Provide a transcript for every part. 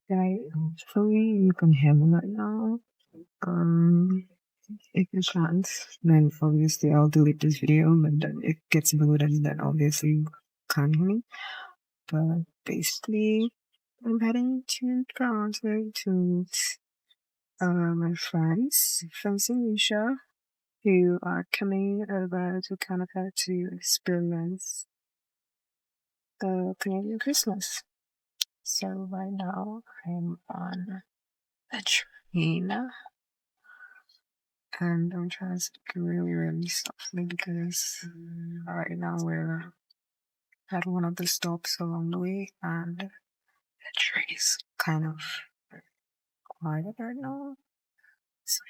Guys, hopefully you can hear me right now. Um, if you can't, then obviously I'll delete this video, but then it gets bloated, then obviously you can't hear me. But basically, I'm heading to concert to my friends from St. Lucia who are coming over to Canada to experience the Canadian Christmas. So right now I'm on a train and I'm trying to speak really, really softly because right now we're at one of the stops along the way and the train is kind of quiet right now. So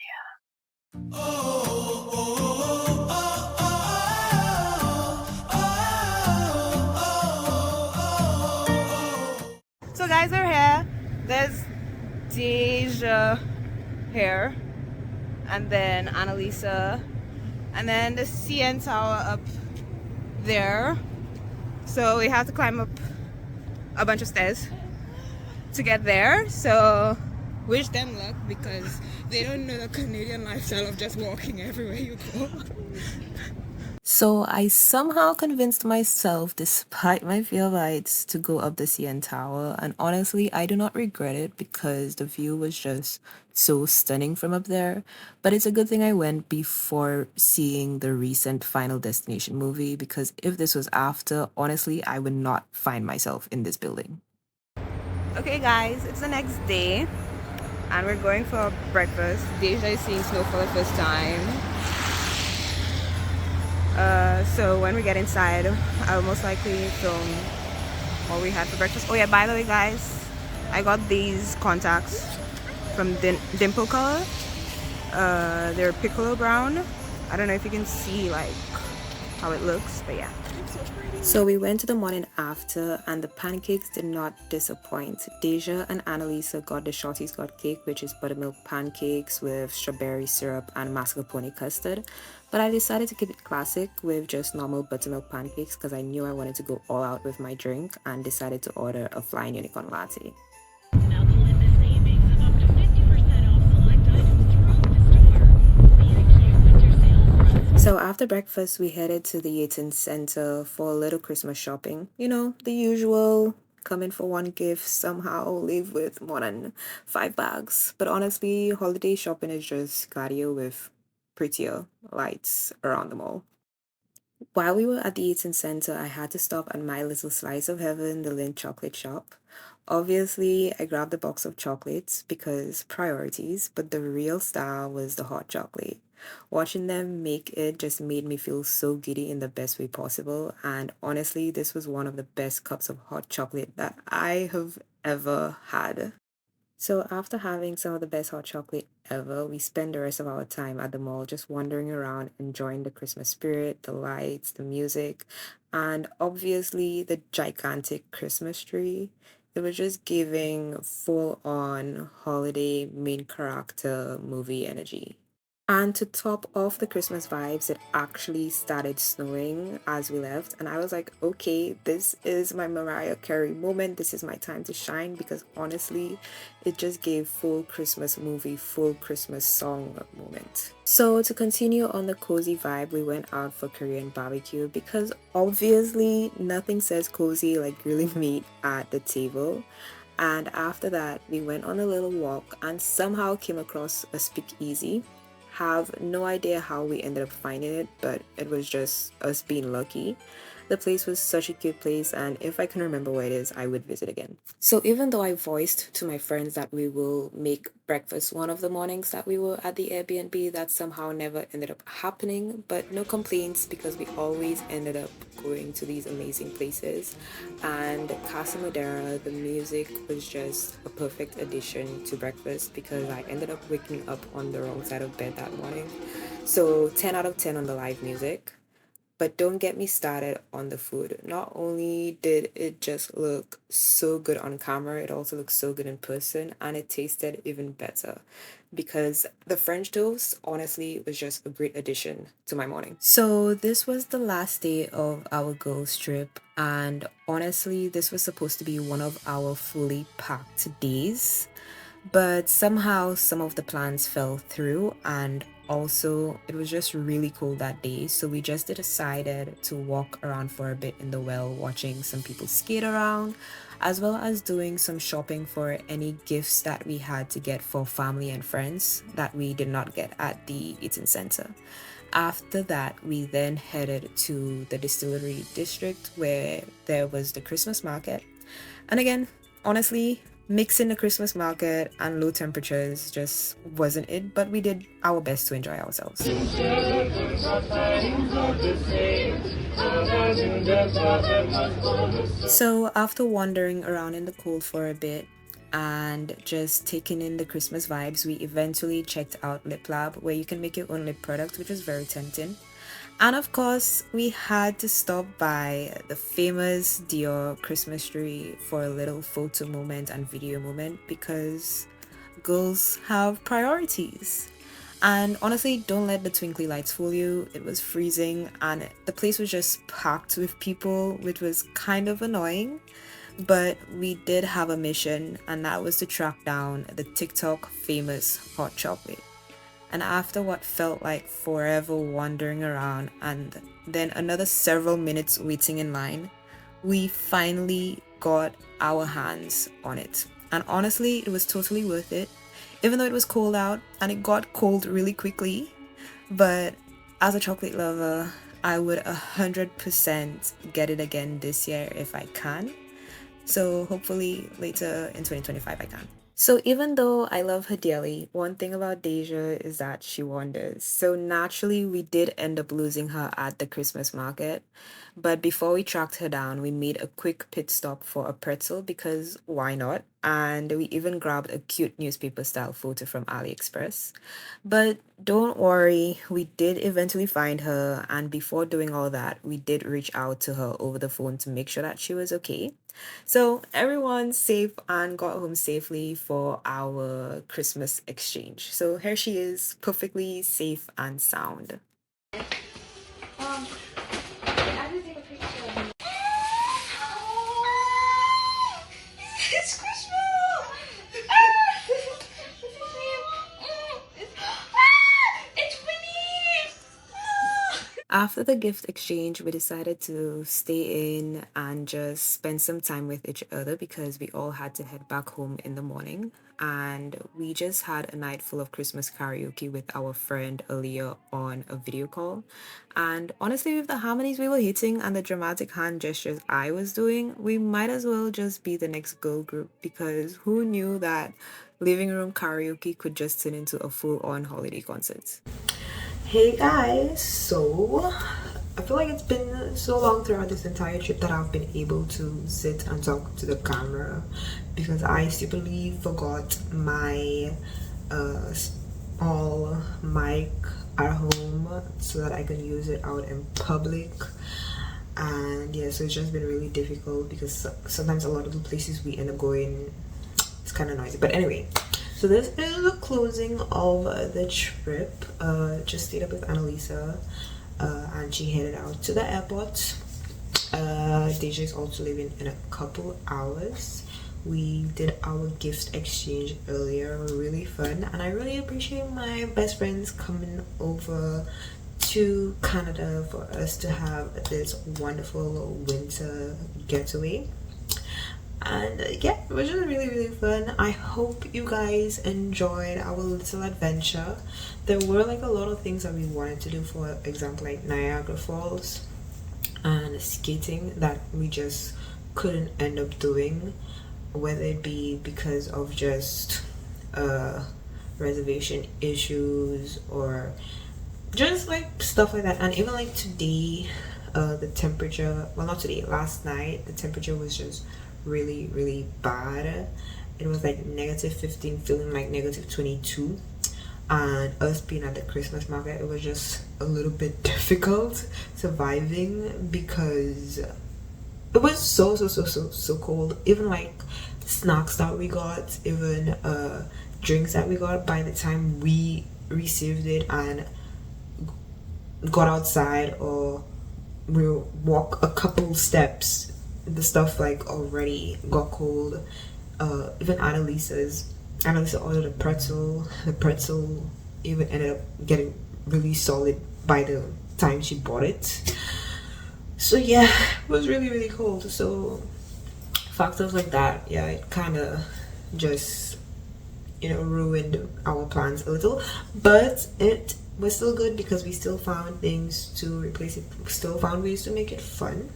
So guys, we're here. There's Deja here, and then Annalisa, and then the CN Tower up there. So we have to climb up a bunch of stairs to get there. So wish them luck because they don't know the Canadian lifestyle of just walking everywhere you go. So I somehow convinced myself, despite my fear of heights, to go up the CN Tower. And honestly, I do not regret it because the view was just so stunning from up there. But it's a good thing I went before seeing the recent Final Destination movie because if this was after, honestly, I would not find myself in this building. Okay guys, it's the next day and we're going for breakfast. Deja is seeing snow for the first time. So when we get inside, I'll most likely film what we had for breakfast. Oh yeah, by the way guys, I got these contacts from Dimple Color. They're piccolo brown. I don't know if you can see like how it looks, but yeah. So we went to the morning after and the pancakes did not disappoint. Deja and Annalisa got the Shorty's Got Cake, which is buttermilk pancakes with strawberry syrup and mascarpone custard. But I decided to keep it classic with just normal buttermilk pancakes because I knew I wanted to go all out with my drink and decided to order a Flying Unicorn latte. So after breakfast, we headed to the Eaton Center for a little Christmas shopping. You know, the usual, come in for one gift, somehow leave with more than 5 bags. But honestly, holiday shopping is just cardio with prettier lights around the mall. While we were at the Eaton Center, I had to stop at my little slice of heaven, the Lindt chocolate shop. Obviously, I grabbed a box of chocolates because priorities, but the real star was the hot chocolate. Watching them make it just made me feel so giddy in the best way possible, and honestly, this was one of the best cups of hot chocolate that I have ever had. So after having some of the best hot chocolate ever, we spend the rest of our time at the mall just wandering around, enjoying the Christmas spirit, the lights, the music, and obviously the gigantic Christmas tree. It was just giving full on holiday main character movie energy. And to top off the Christmas vibes, it actually started snowing as we left. And I was like, okay, this is my Mariah Carey moment. This is my time to shine because honestly, it just gave full Christmas movie, full Christmas song moment. So to continue on the cozy vibe, we went out for Korean barbecue because obviously nothing says cozy like grilling meat at the table. And after that, we went on a little walk and somehow came across a speakeasy. Have no idea how we ended up finding it, but it was just us being lucky. The place was such a cute place, and if I can remember where it is, I would visit again. So even though I voiced to my friends that we will make breakfast one of the mornings that we were at the Airbnb, that somehow never ended up happening, but no complaints because we always ended up going to these amazing places. And Casa Madera, the music was just a perfect addition to breakfast because I ended up waking up on the wrong side of bed that morning. So 10 out of 10 on the live music. But don't get me started on the food. Not only did it just look so good on camera, it also looked so good in person, and it tasted even better because the French toast honestly was just a great addition to my morning. So, this was the last day of our girls' trip, and honestly, this was supposed to be one of our fully packed days. But somehow some of the plans fell through, and also it was just really cold that day. So we just decided to walk around for a bit in the well, watching some people skate around, as well as doing some shopping for any gifts that we had to get for family and friends that we did not get at the eating center. After that, we then headed to the distillery district where there was the Christmas market. And again, honestly, mixing the Christmas market and low temperatures just wasn't it, but we did our best to enjoy ourselves. So, after wandering around in the cold for a bit and just taking in the Christmas vibes, we eventually checked out Lip Lab, where you can make your own lip product, which was very tempting. And of course, we had to stop by the famous Dior Christmas tree for a little photo moment and video moment because girls have priorities. And honestly, don't let the twinkly lights fool you. It was freezing and the place was just packed with people, which was kind of annoying. But we did have a mission, and that was to track down the TikTok famous hot chocolate. And after what felt like forever wandering around and then another several minutes waiting in line, we finally got our hands on it. And honestly, it was totally worth it, even though it was cold out and it got cold really quickly. But as a chocolate lover, I would 100% get it again this year if I can. So hopefully later in 2025 I can. So even though I love her dearly, one thing about Deja is that she wanders. So naturally we did end up losing her at the Christmas market. But before we tracked her down, we made a quick pit stop for a pretzel because why not? And we even grabbed a cute newspaper style photo from AliExpress. But don't worry, we did eventually find her, and before doing all that, we did reach out to her over the phone to make sure that she was okay. So everyone's safe and got home safely for our Christmas exchange. So here she is, perfectly safe and sound. It's Christmas! It's Winnie! After the gift exchange, we decided to stay in and just spend some time with each other because we all had to head back home in the morning. And we just had a night full of Christmas karaoke with our friend earlier on a video call. And honestly, with the harmonies we were hitting and the dramatic hand gestures I was doing, we might as well just be the next girl group because who knew that living room karaoke could just turn into a full on holiday concert? Hey guys, so I feel like it's been so long throughout this entire trip that I've been able to sit and talk to the camera because I stupidly forgot my small mic at home so that I can use it out in public. And yeah, so it's just been really difficult because sometimes a lot of the places we end up going, it's kind of noisy. But anyway, so this is the closing of the trip. Just stayed up with Annalisa, and she headed out to the airport. Deja is also leaving in a couple hours. We did our gift exchange earlier, really fun, and I really appreciate my best friends coming over to Canada for us to have this wonderful winter getaway. And yeah, it was just really fun. I hope you guys enjoyed our little adventure. There were like a lot of things that we wanted to do, for example like Niagara Falls and skating, that we just couldn't end up doing, whether it be because of just reservation issues or just like stuff like that. And even like today, the temperature, well not today, last night, the temperature was just really bad. It was like -15, feeling like -22. and us being at the Christmas market, it was just a little bit difficult surviving because it was so cold. Even like snacks that we got, even drinks that we got, by the time we received it and got outside or we walk a couple steps, the stuff like already got cold. Even Annalisa ordered a pretzel. The pretzel even ended up getting really solid by the time she bought it. So yeah, it was really cold. So factors like that, yeah, it kind of just, you know, ruined our plans a little, but it was still good because we still found things to replace it, still found ways to make it fun.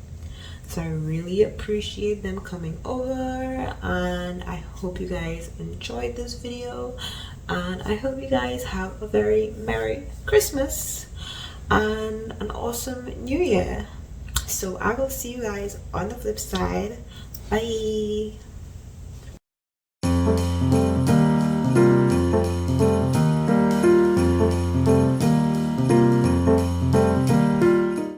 So I really appreciate them coming over, and I hope you guys enjoyed this video, and I hope you guys have a very Merry Christmas and an awesome New Year. So I will see you guys on the flip side. Bye.